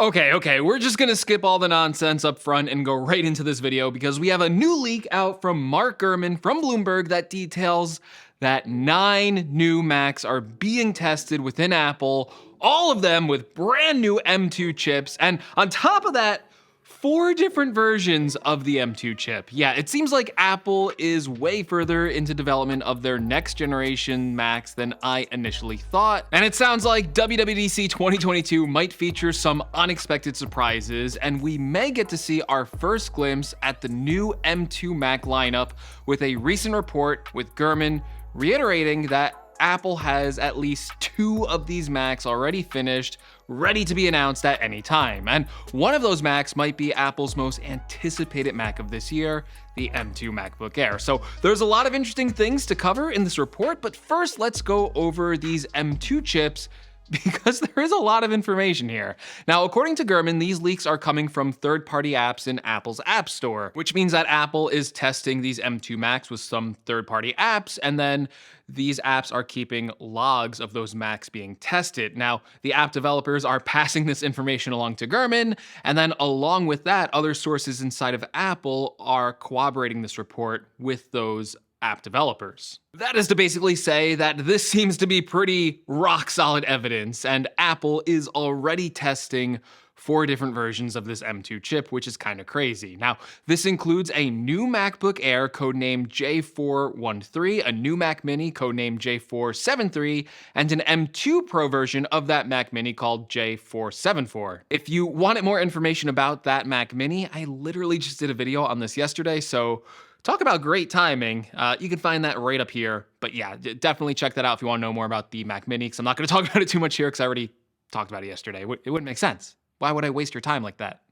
Okay, we're just gonna skip all the nonsense up front and go right into this video because we have a new leak out from Mark Gurman from Bloomberg that details that 9 new Macs are being tested within Apple, all of them with brand new M2 chips, and on top of that, 4 different versions of the M2 chip. Yeah, it seems like Apple is way further into development of their next generation Macs than I initially thought. And it sounds like WWDC 2022 might feature some unexpected surprises, and we may get to see our first glimpse at the new M2 Mac lineup with a recent report with Gurman reiterating that Apple has at least 2 of these Macs already finished, ready to be announced at any time. And one of those Macs might be Apple's most anticipated Mac of this year, the M2 MacBook Air. So there's a lot of interesting things to cover in this report, but first let's go over these M2 chips because there is a lot of information here. Now, according to Gurman, these leaks are coming from third-party apps in Apple's App Store, which means that Apple is testing these M2 Macs with some third-party apps, and then these apps are keeping logs of those Macs being tested. Now, the app developers are passing this information along to Gurman, and then along with that, other sources inside of Apple are corroborating this report with those app developers. That is to basically say that this seems to be pretty rock solid evidence, and Apple is already testing 4 different versions of this M2 chip, which is kind of crazy. Now, this includes a new MacBook Air codenamed J413, a new Mac Mini codenamed J473, and an M2 Pro version of that Mac Mini called J474. If you wanted more information about that Mac Mini, I literally just did a video on this yesterday, so talk about great timing. You can find that right up here. But yeah, definitely check that out if you want to know more about the Mac Mini, because I'm not going to talk about it too much here because I already talked about it yesterday. It wouldn't make sense. Why would I waste your time like that?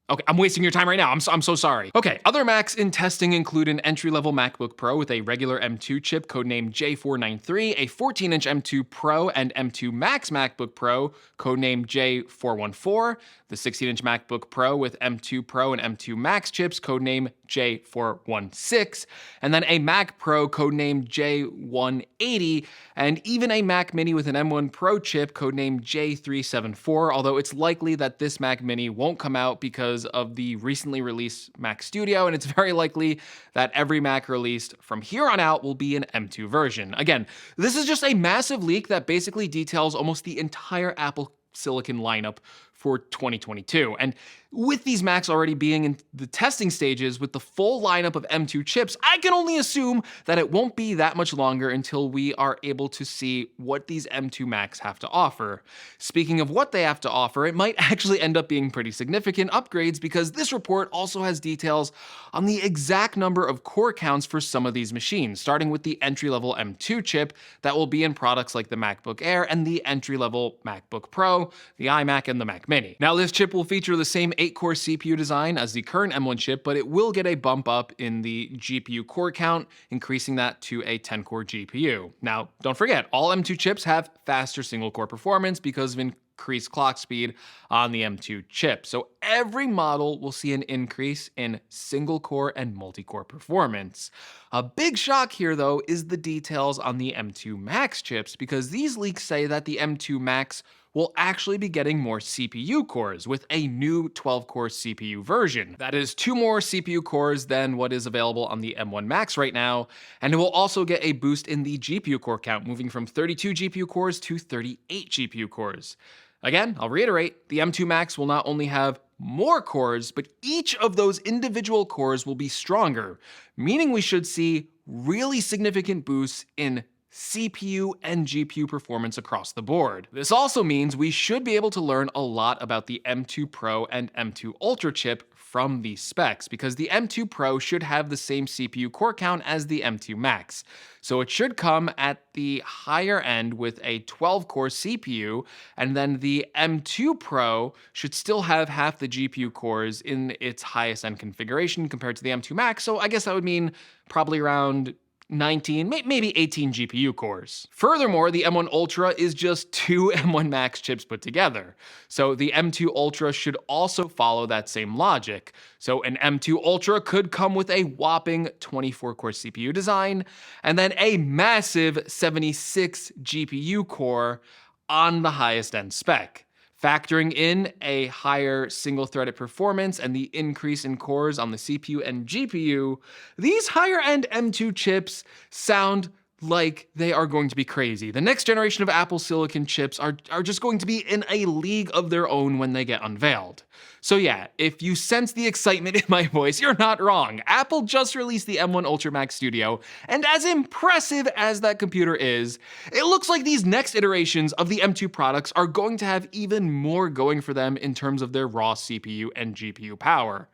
Okay, I'm wasting your time right now. I'm so sorry. Okay, other Macs in testing include an entry-level MacBook Pro with a regular M2 chip codenamed J493, a 14-inch M2 Pro and M2 Max MacBook Pro codenamed J414, the 16-inch MacBook Pro with M2 Pro and M2 Max chips codenamed J416, and then a Mac Pro codenamed J180, and even a Mac Mini with an M1 Pro chip codenamed J374, although it's likely that this Mac Mini won't come out because of the recently released Mac Studio, and it's very likely that every Mac released from here on out will be an M2 version. Again, this is just a massive leak that basically details almost the entire Apple Silicon lineup for 2022. And with these Macs already being in the testing stages with the full lineup of M2 chips, I can only assume that it won't be that much longer until we are able to see what these M2 Macs have to offer. Speaking of what they have to offer, it might actually end up being pretty significant upgrades because this report also has details on the exact number of core counts for some of these machines, starting with the entry-level M2 chip that will be in products like the MacBook Air and the entry-level MacBook Pro, the iMac, and the Mac Mini. Now, this chip will feature the same 8-core CPU design as the current M1 chip, but it will get a bump up in the GPU core count, increasing that to a 10-core GPU. Now, don't forget, all M2 chips have faster single-core performance because of increased clock speed on the M2 chip. So every model will see an increase in single-core and multi-core performance. A big shock here, though, is the details on the M2 Max chips, because these leaks say that the M2 Max will actually be getting more CPU cores with a new 12-core CPU version. That is 2 more CPU cores than what is available on the M1 Max right now, and it will also get a boost in the GPU core count, moving from 32 GPU cores to 38 GPU cores. Again, I'll reiterate, the M2 Max will not only have more cores, but each of those individual cores will be stronger, meaning we should see really significant boosts in CPU and GPU performance across the board. This also means we should be able to learn a lot about the M2 Pro and M2 Ultra chip from these specs, because the M2 Pro should have the same CPU core count as the M2 Max. So it should come at the higher end with a 12-core CPU, and then the M2 Pro should still have half the GPU cores in its highest end configuration compared to the M2 Max, so I guess that would mean probably around 19, maybe 18 GPU cores. Furthermore, the M1 Ultra is just 2 M1 Max chips put together. So the M2 Ultra should also follow that same logic. So an M2 Ultra could come with a whopping 24-core CPU design, and then a massive 76 GPU core on the highest end spec. Factoring in a higher single-threaded performance and the increase in cores on the CPU and GPU, these higher-end M2 chips sound like they are going to be crazy. The next generation of Apple Silicon chips are just going to be in a league of their own when they get unveiled. So yeah, if you sense the excitement in my voice, you're not wrong. Apple just released the M1 Ultra Max Studio, and as impressive as that computer is, it looks like these next iterations of the M2 products are going to have even more going for them in terms of their raw CPU and GPU power.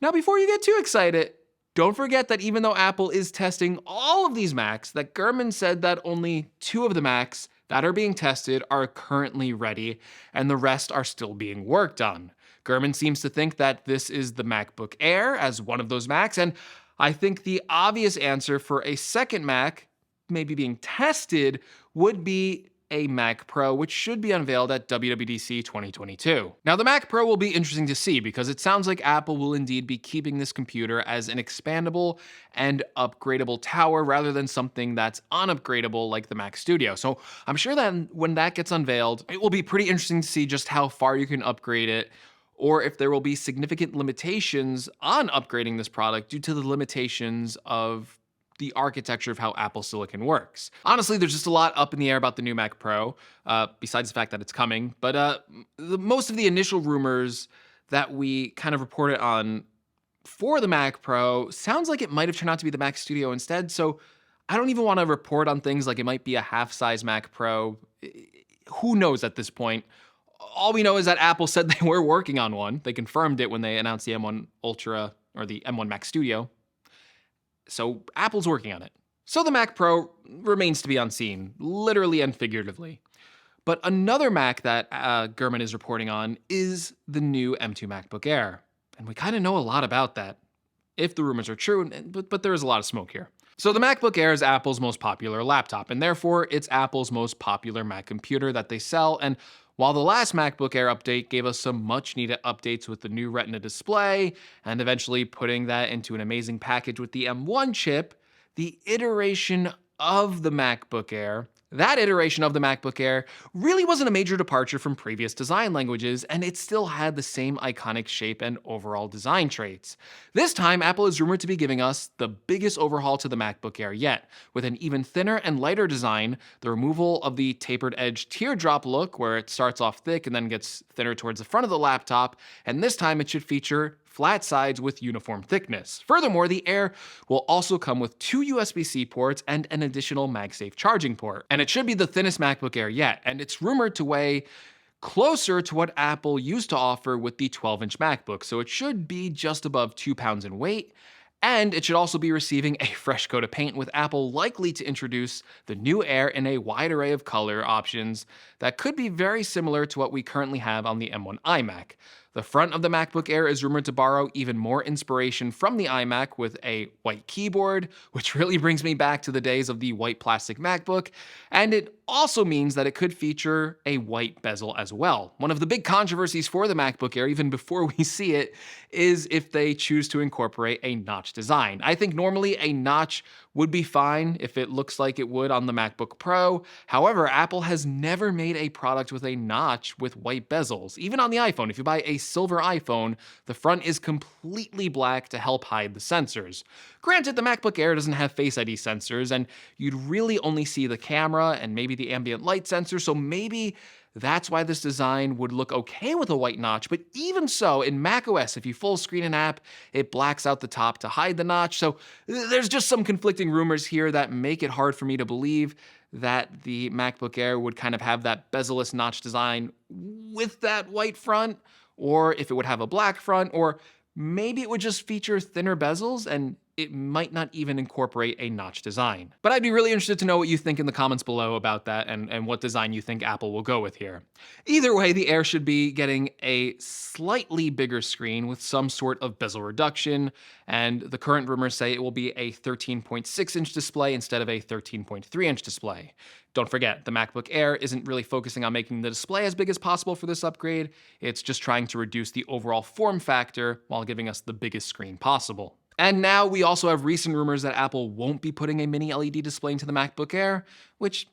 Now, before you get too excited, don't forget that even though Apple is testing all of these Macs, that Gurman said that only 2 of the Macs that are being tested are currently ready, and the rest are still being worked on. Gurman seems to think that this is the MacBook Air as one of those Macs, and I think the obvious answer for a second Mac maybe being tested would be a Mac Pro, which should be unveiled at WWDC 2022. Now, the Mac Pro will be interesting to see because it sounds like Apple will indeed be keeping this computer as an expandable and upgradable tower rather than something that's unupgradable like the Mac Studio. So I'm sure that when that gets unveiled, it will be pretty interesting to see just how far you can upgrade it, or if there will be significant limitations on upgrading this product due to the limitations of the architecture of how Apple Silicon works. Honestly, there's just a lot up in the air about the new Mac Pro, besides the fact that it's coming. But most of the initial rumors that we kind of reported on for the Mac Pro sounds like it might have turned out to be the Mac Studio instead. So I don't even want to report on things like it might be a half-size Mac Pro. Who knows at this point? All we know is that Apple said they were working on one. They confirmed it when they announced the M1 Ultra or the M1 Mac Studio. So Apple's working on it. So the Mac Pro remains to be unseen, literally and figuratively. But another Mac that Gurman is reporting on is the new M2 MacBook Air. And we kind of know a lot about that, if the rumors are true, but there is a lot of smoke here. So the MacBook Air is Apple's most popular laptop, and therefore it's Apple's most popular Mac computer that they sell. And while the last MacBook Air update gave us some much needed updates with the new Retina display, and eventually putting that into an amazing package with the M1 chip, the iteration of the MacBook Air, really wasn't a major departure from previous design languages, and it still had the same iconic shape and overall design traits. This time, Apple is rumored to be giving us the biggest overhaul to the MacBook Air yet, with an even thinner and lighter design, the removal of the tapered edge teardrop look, where it starts off thick and then gets thinner towards the front of the laptop, and this time it should feature flat sides with uniform thickness. Furthermore, the Air will also come with 2 USB-C ports and an additional MagSafe charging port. And it should be the thinnest MacBook Air yet, and it's rumored to weigh closer to what Apple used to offer with the 12-inch MacBook, so it should be just above 2 pounds in weight. And it should also be receiving a fresh coat of paint, with Apple likely to introduce the new Air in a wide array of color options that could be very similar to what we currently have on the M1 iMac. The front of the MacBook Air is rumored to borrow even more inspiration from the iMac with a white keyboard, which really brings me back to the days of the white plastic MacBook, and it also means that it could feature a white bezel as well. One of the big controversies for the MacBook Air, even before we see it, is if they choose to incorporate a notch design. I think normally a notch would be fine if it looks like it would on the MacBook Pro. However, Apple has never made a product with a notch with white bezels. Even on the iPhone, if you buy a silver iPhone, the front is completely black to help hide the sensors. Granted, the MacBook Air doesn't have Face ID sensors, and you'd really only see the camera and maybe the ambient light sensor, so maybe that's why this design would look okay with a white notch. But even so, in macOS, if you full screen an app, it blacks out the top to hide the notch. So there's just some conflicting rumors here that make it hard for me to believe that the MacBook Air would kind of have that bezel-less notch design with that white front, or if it would have a black front, or maybe it would just feature thinner bezels and it might not even incorporate a notch design. But I'd be really interested to know what you think in the comments below about that and what design you think Apple will go with here. Either way, the Air should be getting a slightly bigger screen with some sort of bezel reduction, and the current rumors say it will be a 13.6-inch display instead of a 13.3-inch display. Don't forget, the MacBook Air isn't really focusing on making the display as big as possible for this upgrade. It's just trying to reduce the overall form factor while giving us the biggest screen possible. And now we also have recent rumors that Apple won't be putting a mini LED display into the MacBook Air, which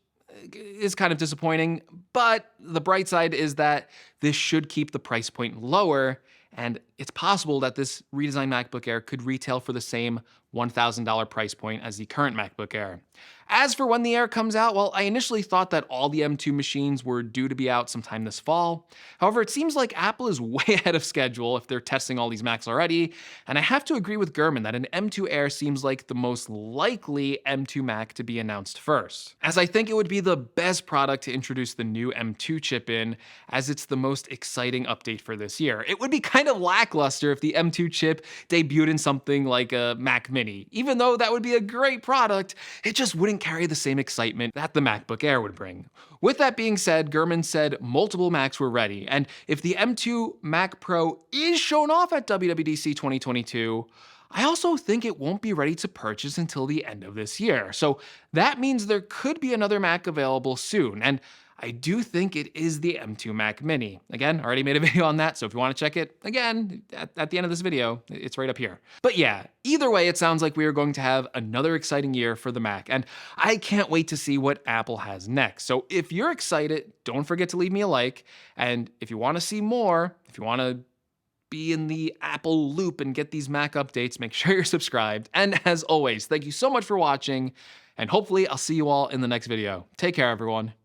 is kind of disappointing, but the bright side is that this should keep the price point lower, and it's possible that this redesigned MacBook Air could retail for the same $1,000 price point as the current MacBook Air. As for when the Air comes out, well, I initially thought that all the M2 machines were due to be out sometime this fall. However, it seems like Apple is way ahead of schedule if they're testing all these Macs already, and I have to agree with Gurman that an M2 Air seems like the most likely M2 Mac to be announced first, as I think it would be the best product to introduce the new M2 chip in, as it's the most exciting update for this year. It would be kind of lackluster if the M2 chip debuted in something like a Mac Mini. Even though that would be a great product, it just wouldn't carry the same excitement that the MacBook Air would bring. With that being said, Gurman said multiple Macs were ready, and if the M2 Mac Pro is shown off at WWDC 2022, I also think it won't be ready to purchase until the end of this year. So that means there could be another Mac available soon, and I do think it is the M2 Mac Mini. Again, already made a video on that, so if you want to check it, again, at the end of this video, it's right up here. But yeah, either way, it sounds like we are going to have another exciting year for the Mac, and I can't wait to see what Apple has next. So if you're excited, don't forget to leave me a like, and if you want to see more, if you want to be in the Apple loop and get these Mac updates, make sure you're subscribed. And as always, thank you so much for watching, and hopefully I'll see you all in the next video. Take care, everyone.